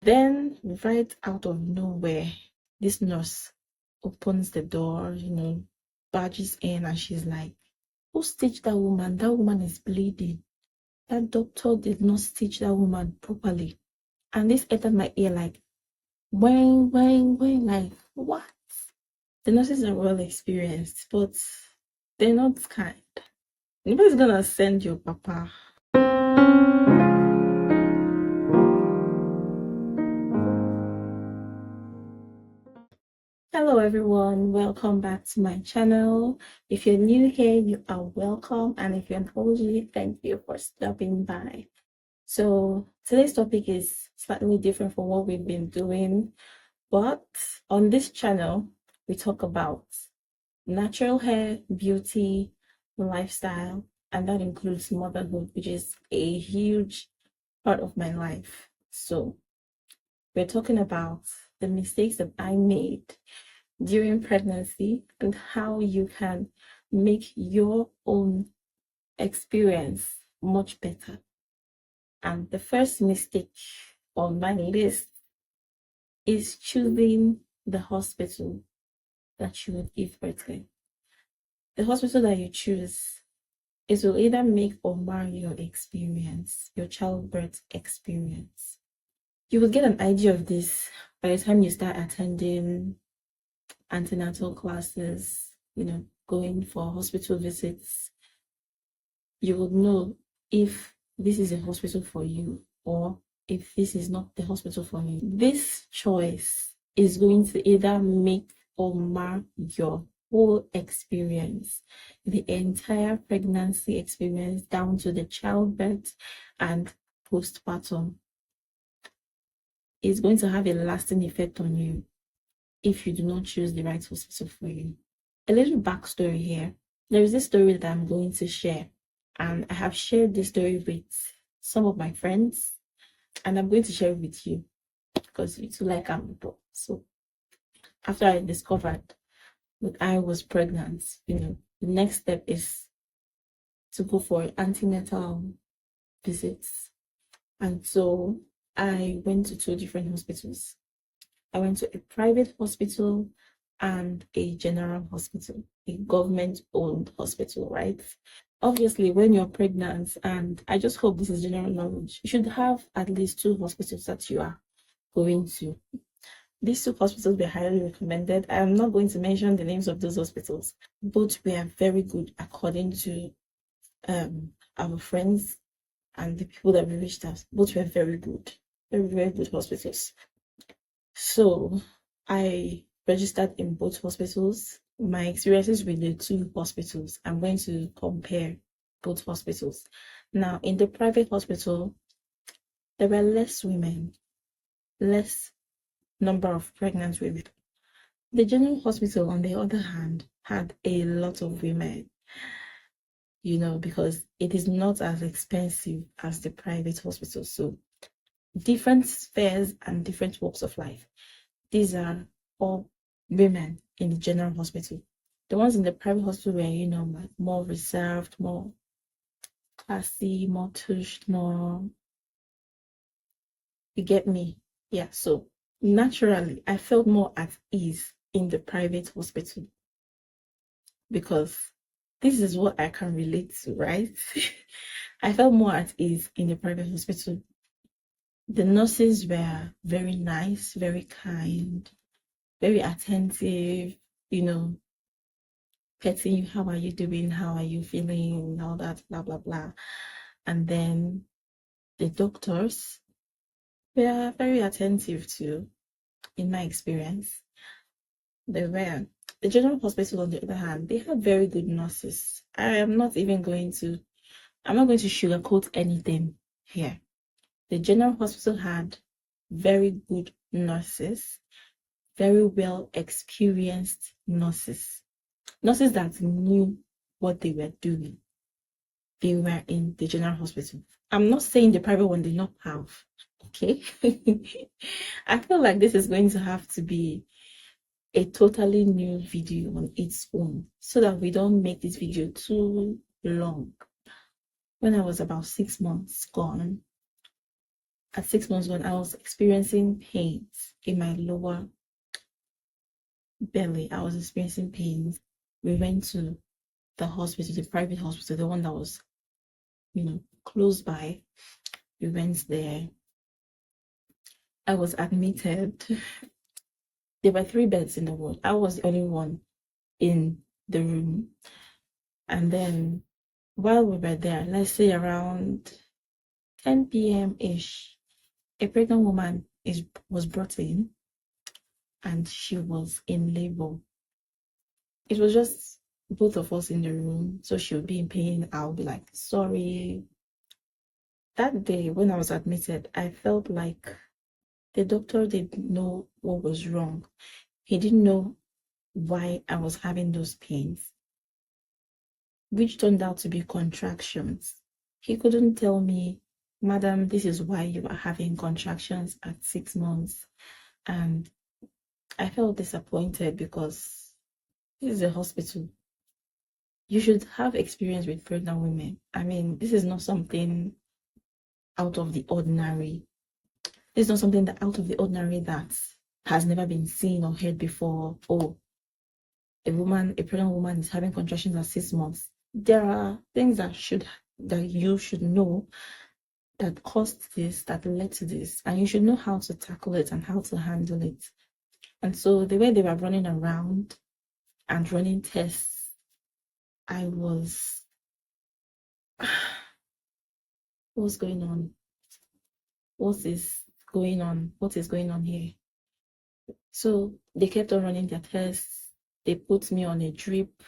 Then, right out of nowhere, this nurse opens the door, barges in, and she's like, "Who stitched that woman? That woman is bleeding. That doctor did not stitch that woman properly." And this entered my ear like, when, like, what? The nurses are well experienced, but they're not kind. Nobody's gonna send your papa. Hello everyone, welcome back to my channel. If you're new here, you are welcome, and if you're an OG, thank you for stopping by. So today's topic is slightly different from what we've been doing, but on this channel we talk about natural hair, beauty, lifestyle, and that includes motherhood, which is a huge part of my life. So we're talking about the mistakes that I made during pregnancy and how you can make your own experience much better. And the first mistake on my list is choosing the hospital that you would give birth in. The hospital that you choose, it will either make or mar your experience, your childbirth experience. You will get an idea of this by the time you start attending antenatal classes, going for hospital visits. You will know if this is a hospital for you or if this is not the hospital for you. This choice is going to either make or mar your whole experience, the entire pregnancy experience down to the childbirth and postpartum. Is going to have a lasting effect on you if you do not choose the right hospital for you. A little backstory here. There is this story that I'm going to share, and I have shared this story with some of my friends, and I'm going to share it with you because you too like people. So after I discovered that I was pregnant, the next step is to go for antenatal visits. And so I went to 2 different hospitals. I went to a private hospital and a general hospital, a government-owned hospital, right? Obviously, when you're pregnant, and I just hope this is general knowledge, you should have at least 2 hospitals that you are going to. These 2 hospitals were highly recommended. I am not going to mention the names of those hospitals. Both were very good according to our friends and the people that we reached out. Both were very good, very, very good hospitals. So I registered in both hospitals. My experiences with the 2 hospitals, I'm going to compare both hospitals. Now, in the private hospital, there were less women, less number of pregnant women. The general hospital, on the other hand, had a lot of women, because it is not as expensive as the private hospital. So different spheres and different walks of life. These are all women in the general hospital. The ones in the private hospital were, like more reserved, more classy, more tushed, more. You get me? Yeah. So naturally, I felt more at ease in the private hospital because this is what I can relate to, right? I felt more at ease in the private hospital. The nurses were very nice, very kind, very attentive, petting you, how are you doing, how are you feeling, all that, blah, blah, blah. And then the doctors were very attentive too, in my experience. They were. The general hospital, on the other hand, they had very good nurses. I'm not going to sugarcoat anything here. The general hospital had very good nurses, very well experienced nurses that knew what they were doing. They were in the general hospital. I'm not saying the private one did not have, okay? I feel like this is going to have to be a totally new video on its own so that we don't make this video too long. When I was about 6 months gone, at 6 months when I was experiencing pains in my lower belly. I was experiencing pains. We went to the hospital, the private hospital, the one that was, close by. We went there. I was admitted. There were 3 beds in the ward. I was the only one in the room. And then while we were there, let's say around 10 p.m. ish, a pregnant woman was brought in and she was in labor. It was just both of us in the room. So she would be in pain. I'll be like, sorry. That day when I was admitted, I felt like the doctor didn't know what was wrong. He didn't know why I was having those pains, which turned out to be contractions. He couldn't tell me, Madam, this is why you are having contractions at 6 months. And I felt disappointed because this is a hospital. You should have experience with pregnant women. I mean, this is not something out of the ordinary. This is not something that out of the ordinary that has never been seen or heard before. Oh, a pregnant woman is having contractions at 6 months. There are things that you should know that caused this, that led to this, and you should know how to tackle it and how to handle it. And so the way they were running around and running tests, I was, what's going on? What is going on? What is going on here? So they kept on running their tests. They put me on a drip.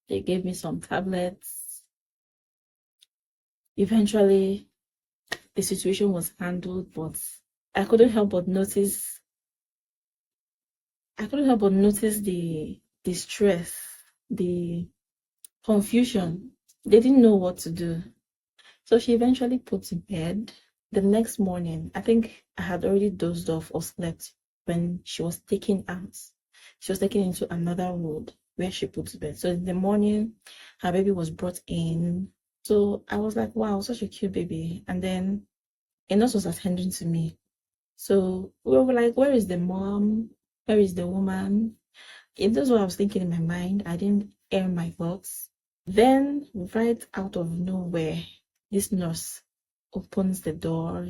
They gave me some tablets. Eventually, the situation was handled, but I couldn't help but notice the stress, the confusion. They didn't know what to do. So she eventually put to bed. The next morning, I think I had already dozed off or slept when she was taken out. She was taken into another ward where she put to bed. So in the morning, her baby was brought in. So I was like, wow, such a cute baby. And then a nurse was attending to me. So we were like, where is the mom? Where is the woman? If that's what I was thinking in my mind, I didn't air my thoughts. Then, right out of nowhere, this nurse opens the door,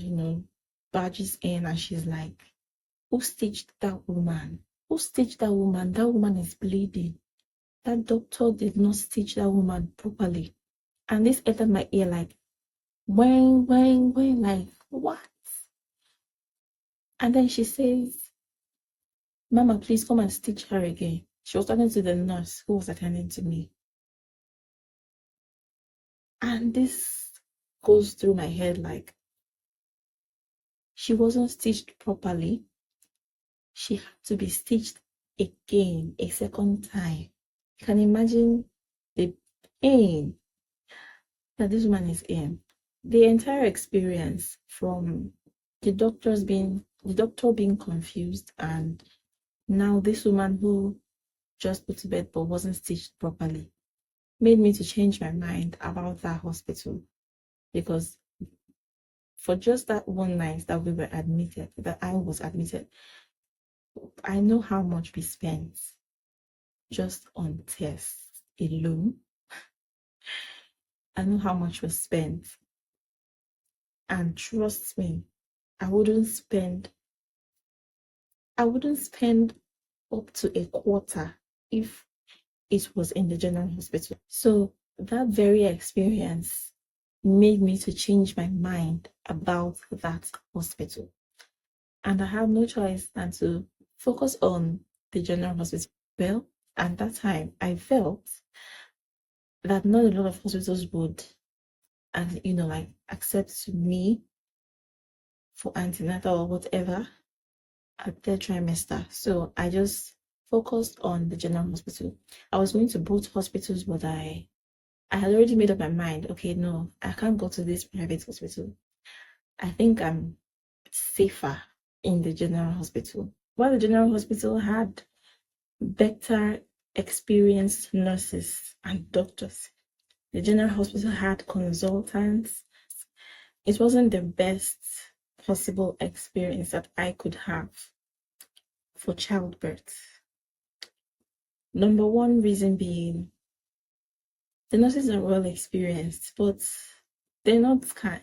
barges in, and she's like, who stitched that woman? Who stitched that woman? That woman is bleeding. That doctor did not stitch that woman properly. And this entered my ear like, when, like, what? And then she says, Mama, please come and stitch her again. She was talking to the nurse who was attending to me. And this goes through my head like, she wasn't stitched properly. She had to be stitched again, a second time. You can imagine the pain that this woman is in. The entire experience, from the doctor being confused, and now this woman who just put to bed but wasn't stitched properly, made me to change my mind about that hospital. Because for just that one night that I was admitted, I know how much we spent just on tests alone. I know how much was spent. And trust me, I wouldn't spend up to a quarter if it was in the general hospital. So that very experience made me to change my mind about that hospital. And I had no choice than to focus on the general hospital. Well, at that time, I felt that not a lot of hospitals would, and like, accept me for antenatal or whatever at their trimester. So I just focused on the general hospital. I was going to both hospitals, but I had already made up my mind. Okay, no, I can't go to this private hospital. I think I'm safer in the general hospital. While the general hospital had better experienced nurses and doctors, the general hospital had consultants. It wasn't the best possible experience that I could have for childbirth. Number one reason being, the nurses are well experienced, but they're not kind.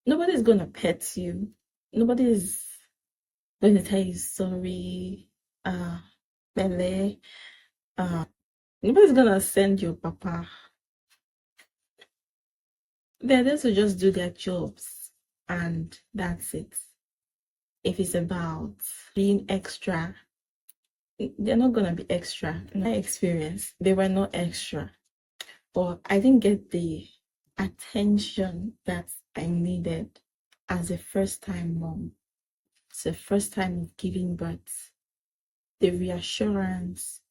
Nobody's gonna pet you. Nobody's going to tell you sorry. Bele. Nobody's gonna send your papa. They're there to just do their jobs, and that's it. If it's about being extra, they're not gonna be extra. In my experience, they were not extra. But I didn't get the attention that I needed as a first-time mom. It's the first time giving birth. The reassurance,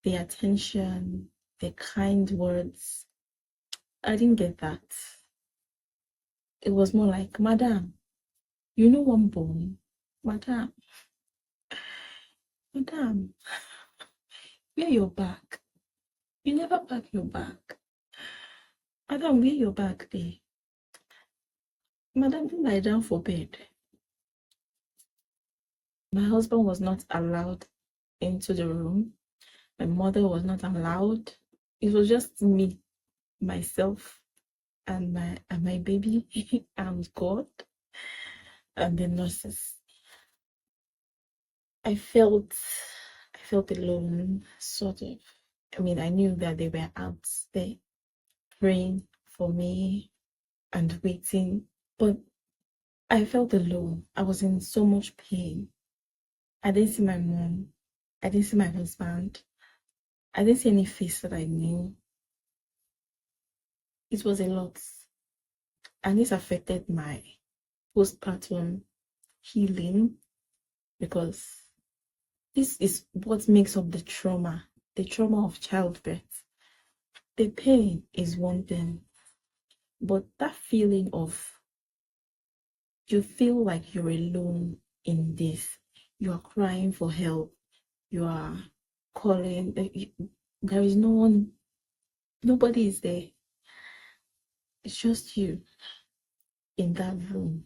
the attention, the kind words. I didn't get that. It was more like, Madam, you know one bone? Madam, Madam, wear your bag. You never pack your bag. Madam, wear your bag there. Madam, don't lie down for bed. My husband was not allowed into the room. My mother was not allowed. It was just me, myself, and my baby, and God, and the nurses. I felt alone, sort of. I mean, I knew that they were out there praying for me and waiting, but I felt alone. I was in so much pain. I didn't see my mom. I didn't see my husband. I didn't see any face that I knew. It was a lot. And this affected my postpartum healing, because this is what makes up the trauma of childbirth. The pain is one thing, but that feeling of you feel like you're alone in this. You are crying for help. You are calling. There is no one, nobody is there. It's just you in that room.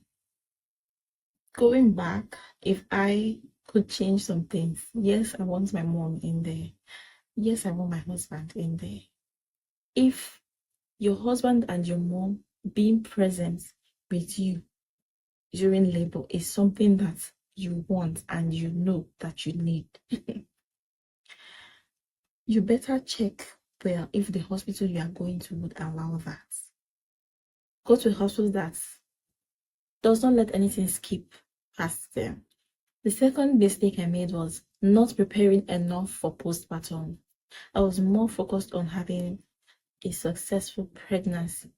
Going back, if I could change some things, yes, I want my mom in there. Yes, I want my husband in there. If your husband and your mom being present with you during labor is something that you want and you know that you need, you better check well if the hospital you are going to would allow that. Go to a hospital that does not let anything skip past them. The second mistake I made was not preparing enough for postpartum. I was more focused on having a successful pregnancy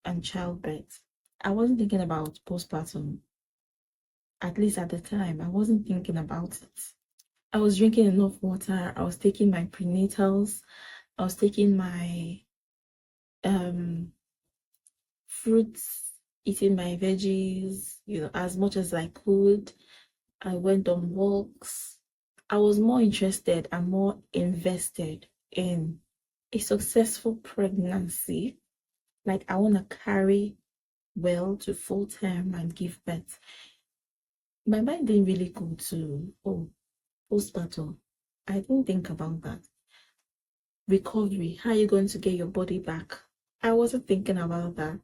and childbirth. I wasn't thinking about postpartum. At least at the time, I wasn't thinking about it. I was drinking enough water. I was taking my prenatals. I was taking my fruits, eating my veggies, as much as I could. I went on walks. I was more interested and more invested in a successful pregnancy. Like, I want to carry well to full term and give birth. My mind didn't really go to, postpartum. I didn't think about that. Recovery, how are you going to get your body back? I wasn't thinking about that.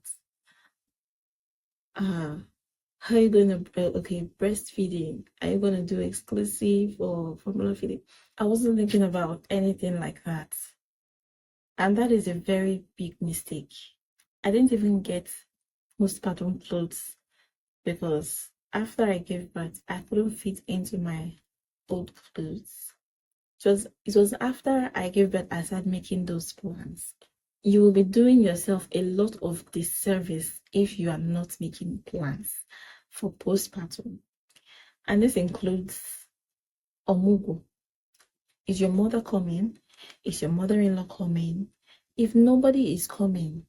How are you going to, breastfeeding? Are you going to do exclusive or formula feeding? I wasn't thinking about anything like that. And that is a very big mistake. I didn't even get postpartum clothes, because after I gave birth, I couldn't fit into my old clothes. It was after I gave birth I started making those plans. You will be doing yourself a lot of disservice if you are not making plans for postpartum. And this includes omugo. Is your mother coming? Is your mother-in-law coming? If nobody is coming,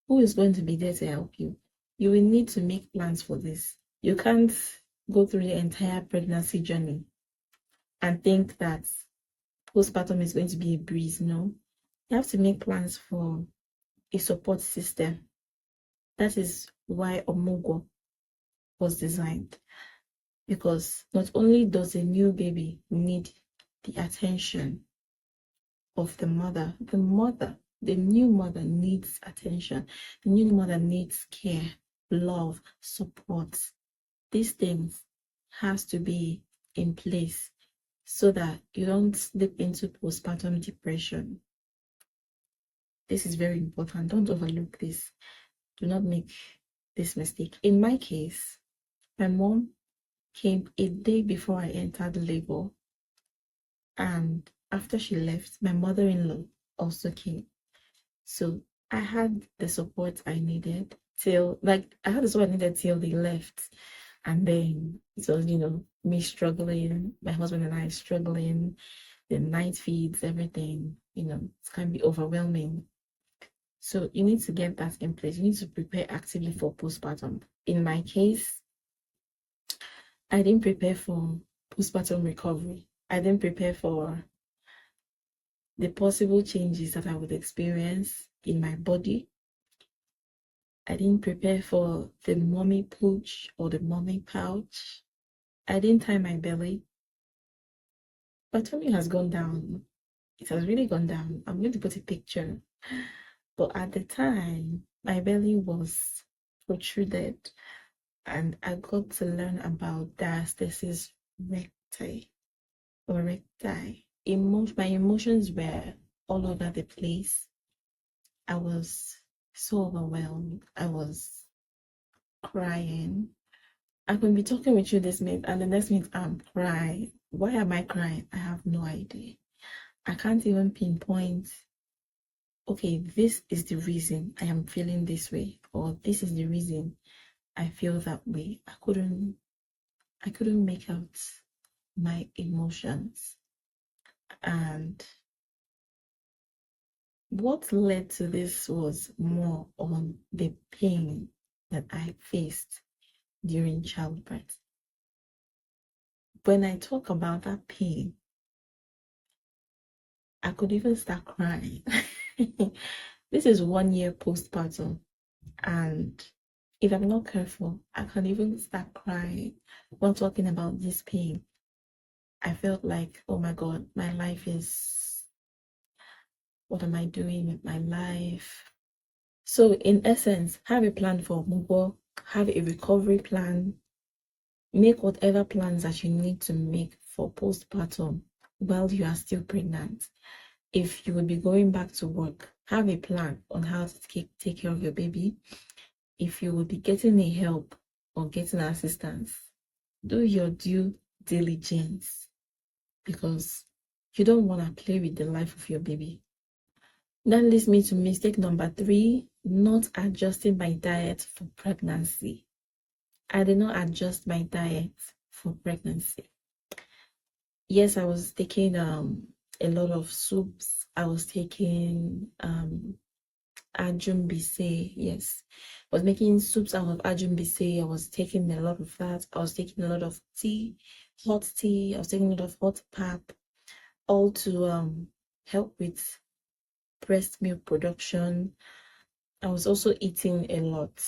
who is going to be there to help you? You will need to make plans for this. You can't go through the entire pregnancy journey and think that postpartum is going to be a breeze. No, you have to make plans for a support system. That is why Omugo was designed. Because not only does a new baby need the attention of the new mother needs attention. The new mother needs care, love, support. These things has to be in place so that you don't slip into postpartum depression. This is very important. Don't overlook this. Do not make this mistake. In my case, my mom came a day before I entered labor, and after she left, my mother-in-law also came. So I had the support I needed till they left. And then it was, me struggling, my husband and I struggling, the night feeds, everything, it can be overwhelming. So you need to get that in place. You need to prepare actively for postpartum. In my case, I didn't prepare for postpartum recovery. I didn't prepare for the possible changes that I would experience in my body. I didn't prepare for the mommy pooch or the mommy pouch. I didn't tie my belly. But tummy has gone down. It has really gone down. I'm going to put a picture. But at the time, my belly was protruded, and I got to learn about diastasis recti or recti. My emotions were all over the place. I was so overwhelmed. I was crying. I could be talking with you this minute, and the next minute I'm crying. Why am I crying? I have no idea. I can't even pinpoint, okay, this is the reason I am feeling this way, or this is the reason I feel that way. I couldn't make out my emotions. And what led to this was more on the pain that I faced during childbirth. When I talk about that pain, I could even start crying. This is 1 year postpartum, and if I'm not careful, I can even start crying while talking about this pain. I felt like, oh my God, my life is, what am I doing with my life? So in essence, have a plan for Mugo, have a recovery plan, make whatever plans that you need to make for postpartum while you are still pregnant. If you will be going back to work, have a plan on how to take care of your baby. If you will be getting a help or getting assistance, do your due diligence, because you don't want to play with the life of your baby. That leads me to mistake number 3, not adjusting my diet for pregnancy. I did not adjust my diet for pregnancy. Yes, I was taking a lot of soups. I was taking ajumbise. Yes, I was making soups out of ajumbise. I was taking a lot of that. I was taking a lot of tea, hot tea. I was taking a lot of hot pap, all to help with breast milk production. I was also eating a lot.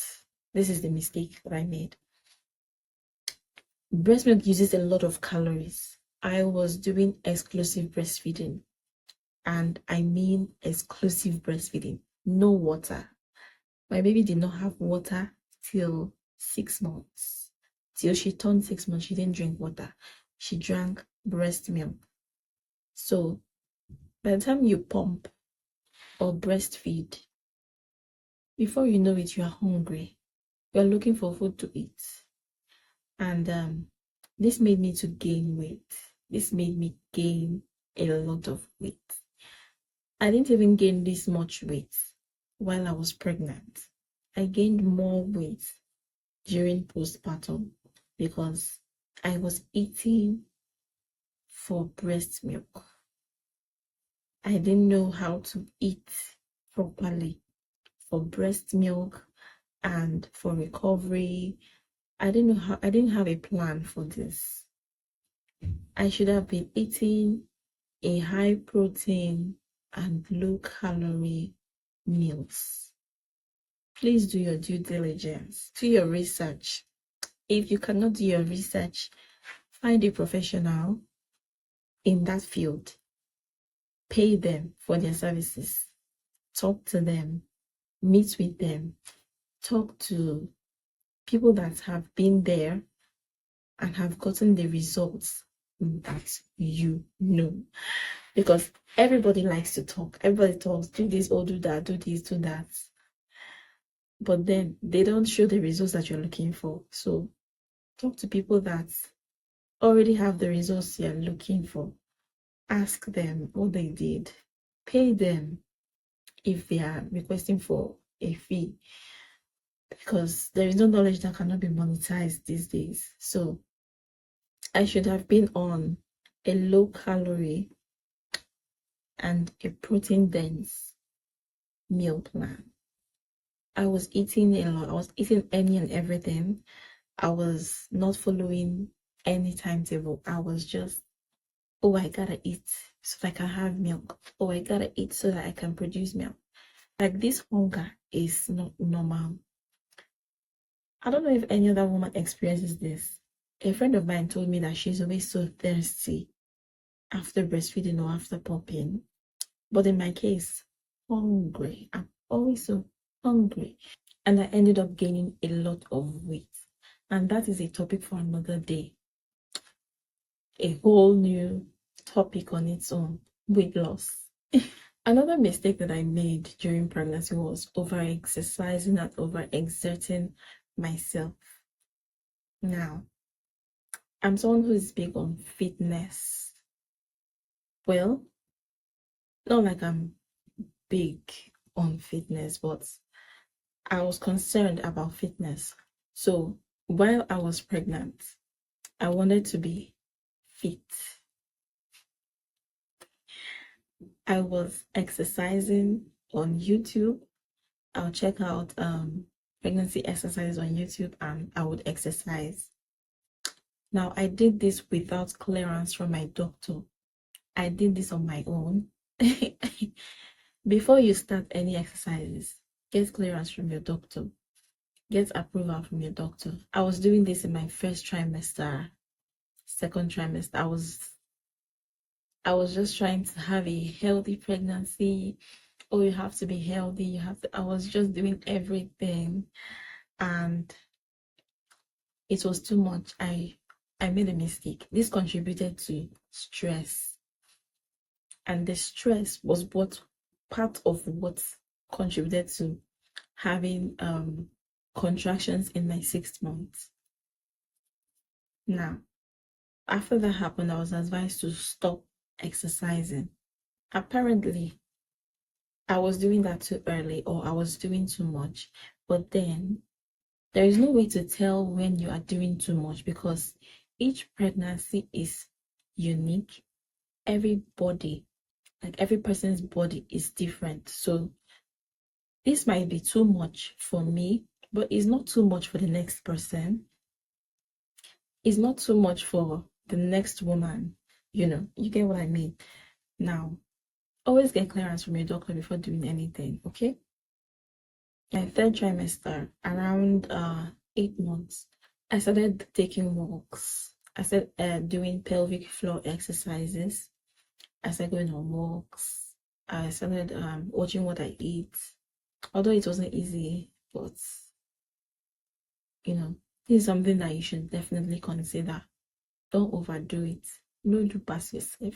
This is the mistake that I made. Breast milk uses a lot of calories. I was doing exclusive breastfeeding, and I mean exclusive breastfeeding. No water. My baby did not have water till 6 months. Till she turned 6 months, she didn't drink water. She drank breast milk. So by the time you pump or breastfeed, before you know it, you are hungry. You are looking for food to eat. And this made me to gain weight. This made me gain a lot of weight. I didn't even gain this much weight while I was pregnant. I gained more weight during postpartum because I was eating for breast milk. I didn't know how to eat properly for breast milk and for recovery. I didn't have a plan for this. I should have been eating a high protein and low calorie meals. please do your due diligence, do your research. If you cannot do your research, find a professional in that field, pay them for their services, talk to them, meet with them, talk to people that have been there and have gotten the results that you know. Because everybody likes to talk. Everybody talks, do this or do that, do this, do that. But then they don't show the results that you're looking for. So talk to people that already have the results you're looking for. Ask them what they did. Pay them if they are requesting for a fee. Because there is no knowledge that cannot be monetized these days. So I should have been on a low calorie and a protein dense meal plan. I was eating a lot. I was eating any and everything. I was not following any timetable. I was just, oh, I gotta eat so that I can have milk. Oh, I gotta eat so that I can produce milk. Like, this hunger is not normal. I don't know if any other woman experiences this. A friend of mine told me that she's always so thirsty after breastfeeding or after pumping. But in my case, hungry. I'm always so hungry. And I ended up gaining a lot of weight. And that is a topic for another day. A whole new topic on its own, weight loss. Another mistake that I made during pregnancy was over-exercising and over-exerting myself. Now, I'm someone who is big on fitness. Well, not like I'm big on fitness, but I was concerned about fitness. So while I was pregnant, I wanted to be fit. I was exercising on YouTube. I'll check out pregnancy exercises on YouTube and I would exercise. Now, I did this without clearance from my doctor. I did this on my own. Before you start any exercises, get clearance from your doctor. Get approval from your doctor. I was doing this in my first trimester, second trimester. I was just trying to have a healthy pregnancy. Oh, you have to be healthy. I was just doing everything and it was too much. I made a mistake. This contributed to stress. And the stress was part of what contributed to having contractions in my 6th month. Now, after that happened, I was advised to stop exercising. Apparently, I was doing that too early or I was doing too much. But then there is no way to tell when you are doing too much because each pregnancy is unique. Every person's body is different. So this might be too much for me, but it's not too much for the next person. It's not too much for the next woman. You get what I mean. Now, always get clearance from your doctor before doing anything, okay? My 3rd trimester, around 8 months, I started taking walks. I started doing pelvic floor exercises. I started going on walks. I started watching what I eat. Although it wasn't easy, but this is something that you should definitely consider. Don't overdo it. Don't do past yourself.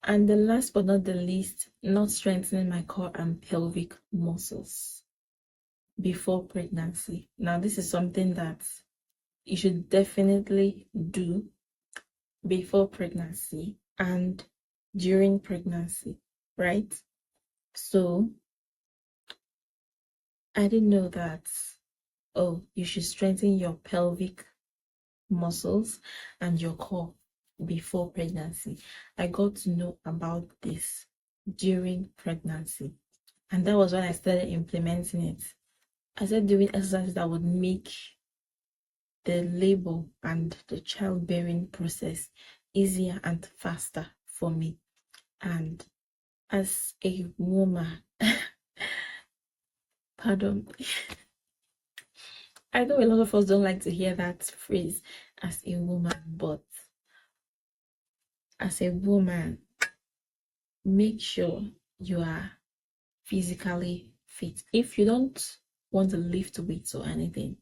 And the last but not the least, not strengthening my core and pelvic muscles before pregnancy. Now, this is something that you should definitely do before pregnancy and during pregnancy, right? So I didn't know that, oh, you should strengthen your pelvic muscles and your core before pregnancy. I got to know about this during pregnancy, and that was when I started implementing it. I started doing exercises that would make the labor and the childbearing process easier and faster for me. And as a woman, Pardon. I know a lot of us don't like to hear that phrase as a woman, but as a woman, make sure you are physically fit. If you don't want to lift weights or anything,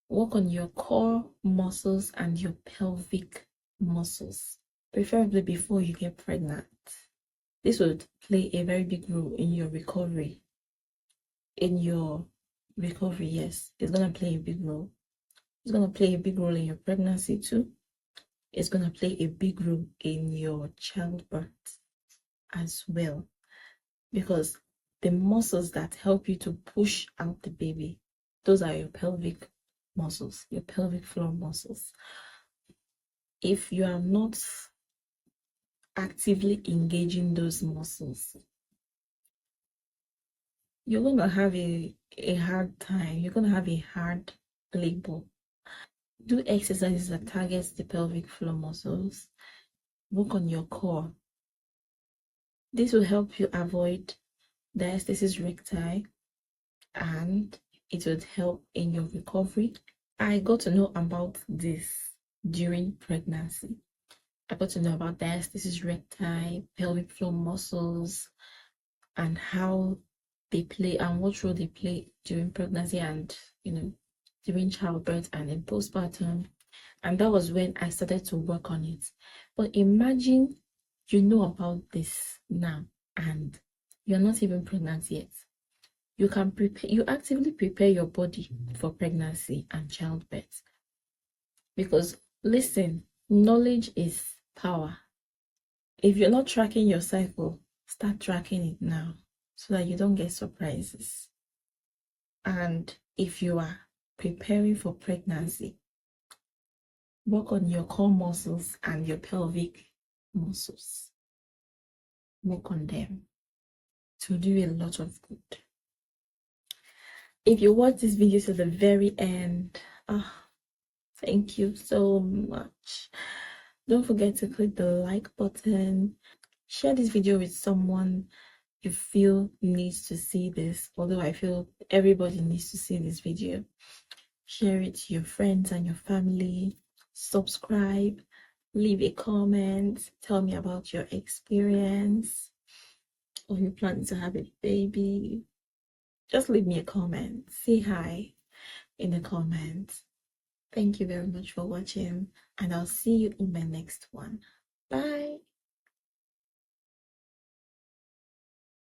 work on your core muscles and your pelvic muscles, preferably before you get pregnant. This would play a very big role in your recovery. Yes, it's gonna play a big role. It's gonna play a big role in your pregnancy too. It's gonna play a big role in your childbirth as well, because the muscles that help you to push out the baby, those are your pelvic muscles, your pelvic floor muscles. If you are not actively engaging those muscles, you're gonna have a hard time. You're gonna have a hard labor. Do exercises that targets the pelvic floor muscles. Work on your core. This will help you avoid diastasis recti, and it would help in your recovery. I got to know about this during pregnancy. I got to know about diastasis recti, pelvic floor muscles, and how they play and what role they play during pregnancy and during childbirth and in postpartum. And that was when I started to work on it. But imagine you know about this now and you're not even pregnant yet. You can prepare, you actively prepare your body for pregnancy and childbirth. Because listen, knowledge is power. If you're not tracking your cycle, start tracking it now so that you don't get surprises. And if you are preparing for pregnancy, work on your core muscles and your pelvic muscles. Work on them to do a lot of good. If you watch this video to the very end, thank you so much. Don't forget to click the like button. Share this video with someone you feel needs to see this, although I feel everybody needs to see this video. Share it to your friends and your family. Subscribe, leave a comment, tell me about your experience, or you plan to have a baby. Just leave me a comment. Say hi in the comments. Thank you very much for watching, and I'll see you in my next one. Bye.